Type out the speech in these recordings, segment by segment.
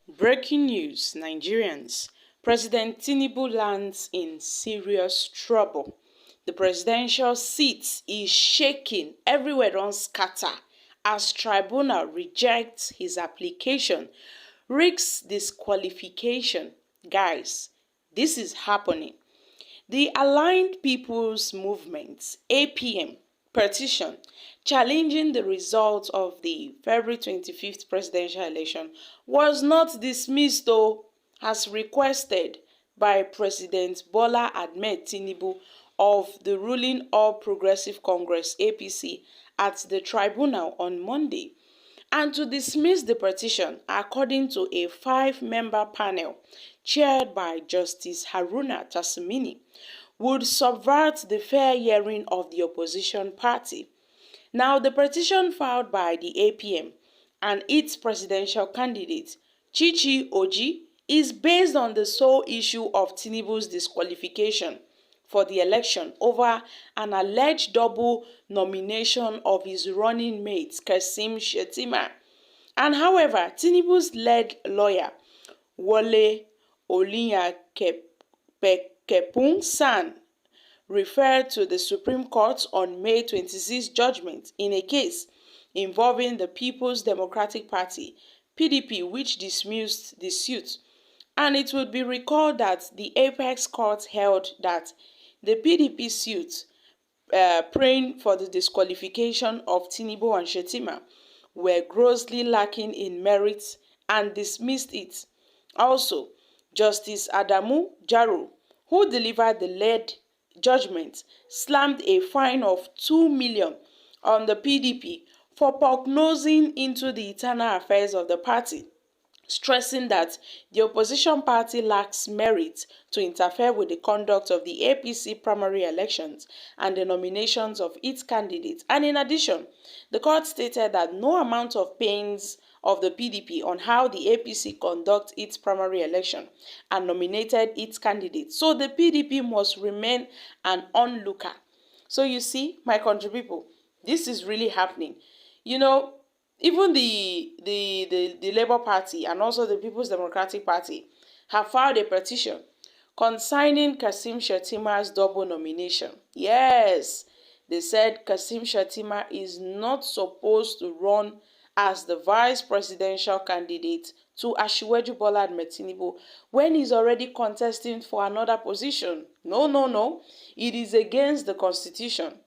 Breaking news, Nigerians. President TINUBU lands in serious trouble. The presidential seat is shaking, everywhere don scatter as Tribunal rejects his application. Risks disqualification. Guys, this is happening. The Aligned People's Movement (APM) petition challenging the results of the February 25th presidential election was not dismissed though, as requested by President Bola Ahmed Tinubu of the ruling All Progressive Congress (APC) at the tribunal on Monday. And to dismiss the petition, according to a 5-member panel chaired by Justice Haruna Tasmini, would subvert the fair hearing of the opposition party. Now, the petition filed by the APM and its presidential candidate, Chichi Oji, is based on the sole issue of Tinubu's disqualification for the election over an alleged double nomination of his running mate, Kashim Shettima. And however, Tinubu's lead lawyer, Wole Oyinyekepung-San, referred to the Supreme Court on May 26 judgment in a case involving the People's Democratic Party (PDP), which dismissed the suit. And it would be recalled that the Apex Court held that the PDP suit praying for the disqualification of Tinubu and Shettima were grossly lacking in merit and dismissed it. Also, Justice Adamu Jaro, who delivered the lead judgment, slammed a fine of 2 million on the PDP for prognosing into the internal affairs of the party, stressing that the opposition party lacks merit to interfere with the conduct of the APC primary elections and the nominations of its candidates. And in addition, the court stated that no amount of pains of the PDP on how the APC conduct its primary election and nominated its candidates. So the PDP must remain an onlooker. So you see, my country people, this is really happening. You know, even the Labour Party and also the People's Democratic Party have filed a petition concerning Kashim Shettima's double nomination. Yes, they said Kashim Shettima is not supposed to run as the vice presidential candidate to Asiwaju Bola Ahmed Tinubu when he's already contesting for another position. No. It is against the constitution.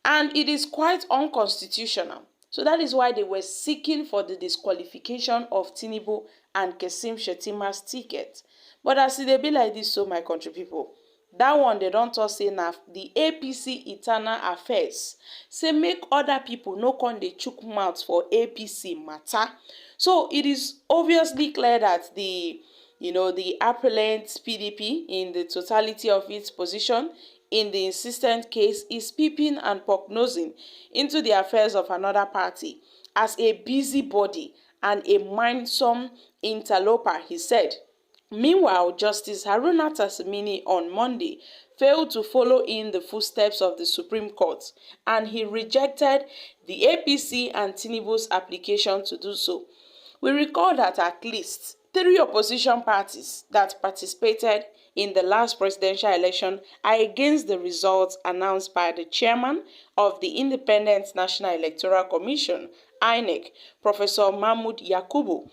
And it is quite unconstitutional. So that is why they were seeking for the disqualification of Tinubu and Kashim Shettima's ticket. But as it be like this, so my country people, that one they don't talk say na the APC internal affairs. Say make other people no come dey chook mouth for APC matter. So it is obviously clear that the appellant PDP in the totality of its position in the insistent case is peeping and prognosing into the affairs of another party as a busybody and a mindsome interloper, he said. Meanwhile, Justice Haruna Tasmini on Monday failed to follow in the footsteps of the Supreme Court, and he rejected the APC and Tinubu's application to do so. We recall that at least 3 opposition parties that participated in the last presidential election are against the results announced by the chairman of the Independent National Electoral Commission, INEC, Professor Mahmood Yakubu,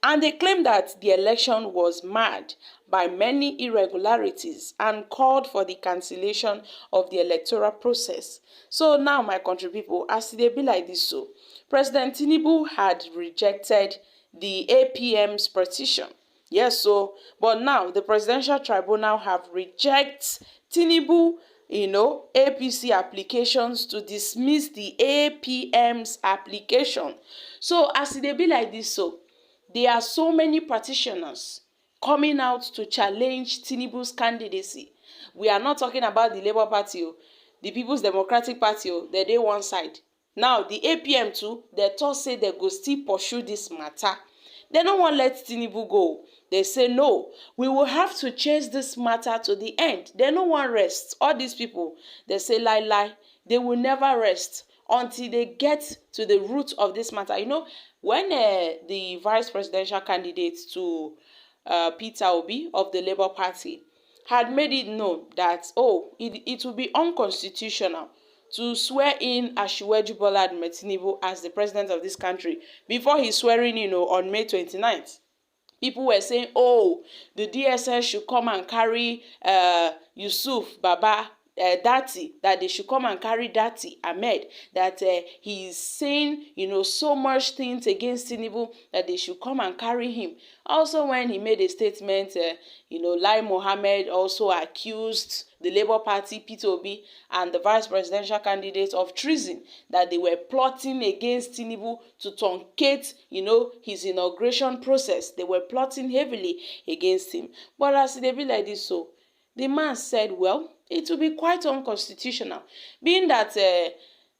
and they claim that the election was marred by many irregularities and called for the cancellation of the electoral process. So now, my country people, as they be like this, so President Tinubu had rejected the APM's petition. Yes, so, but now the Presidential Tribunal have rejected Tinubu, APC applications to dismiss the APM's application. So as it be like this, so there are so many petitioners coming out to challenge Tinubu's candidacy. We are not talking about the Labour Party, the People's Democratic Party, they dey one side. Now the APM too, they thought say they go still pursue this matter. They don't want to let Tinubu go. They say, no, we will have to chase this matter to the end. They don't want rest. All these people, they say, lie. They will never rest until they get to the root of this matter. You know, when the vice presidential candidate to Peter Obi of the Labour Party had made it known that, it will be unconstitutional to swear in Asiwaju Bola Ahmed Tinubu as the president of this country before his swearing in on May 29th. People were saying, the DSS should come and carry Yusuf Baba Dati, that they should come and carry Dati Ahmed, that he is saying, so much things against Tinubu, that they should come and carry him. Also, when he made a statement, Lai Mohammed also accused the Labour Party, Peter Obi, and the vice presidential candidate of treason, that they were plotting against Tinubu to truncate, his inauguration process. They were plotting heavily against him. But as they be like this, so the man said, well, it will be quite unconstitutional, being that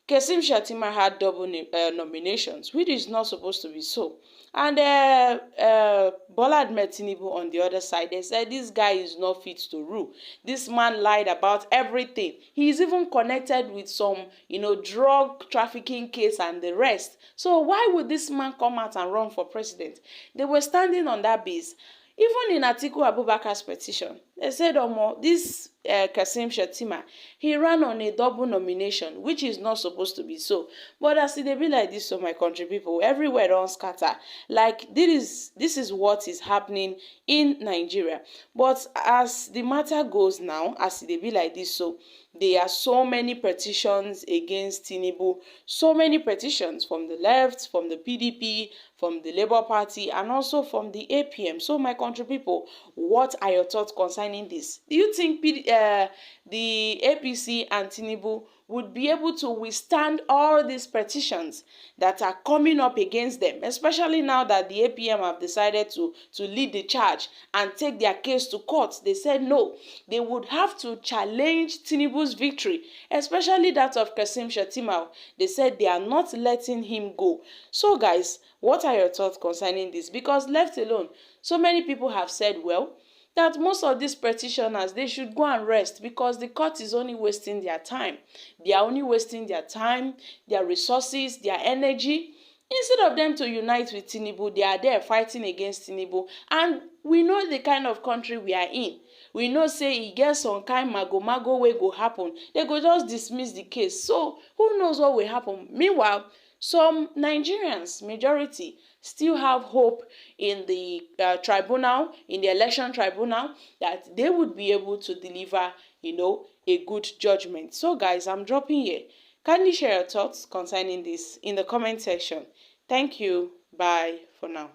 Kasim Shettima had double nominations, which is not supposed to be so. And Bola Ahmed Tinubu on the other side, they said this guy is not fit to rule. This man lied about everything. He is even connected with some, drug trafficking case and the rest. So why would this man come out and run for president? They were standing on that base. Even in Atiku Abubakar's petition, they said, this Kasim Shettima, he ran on a double nomination, which is not supposed to be so. But as it be like this, so my country people, everywhere don't scatter. Like, this is what is happening in Nigeria. But as the matter goes now, as it be like this, so there are so many petitions against Tinubu, so many petitions from the left, from the PDP, from the Labour Party, and also from the APM. So my country people, what are your thoughts concerning this? Do you think the APC and Tinubu would be able to withstand all these petitions that are coming up against them, especially now that the APM have decided to lead the charge and take their case to court? They said no, they would have to challenge Tinubu's victory, especially that of Kasim Shettima. They said they are not letting him go. So guys, what are your thoughts concerning this? Because left alone, so many people have said, well, that most of these petitioners, they should go and rest, because the court is only wasting their time. They are only wasting their time, their resources, their energy. Instead of them to unite with Tinubu, they are there fighting against Tinubu. And we know the kind of country we are in. We know, say, e get some kind mago wey go happen. They go just dismiss the case. So who knows what will happen? Meanwhile, some Nigerians, majority, still have hope in the tribunal, in the election tribunal, that they would be able to deliver, a good judgment. So guys, I'm dropping here. Kindly share your thoughts concerning this in the comment section. Thank you. Bye for now.